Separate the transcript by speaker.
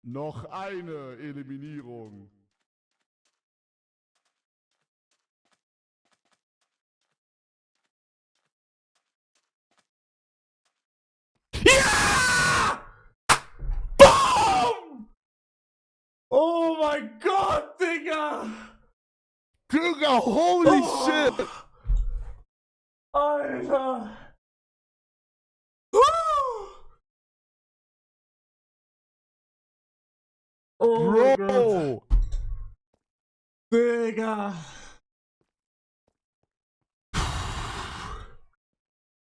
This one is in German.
Speaker 1: Noch eine Eliminierung.
Speaker 2: Ja! Boom! Oh mein Gott, Digga!
Speaker 1: Digga, holy
Speaker 2: Oh.
Speaker 1: shit!
Speaker 2: Alter! Oh mein Gott.
Speaker 1: Bro!
Speaker 2: Digga!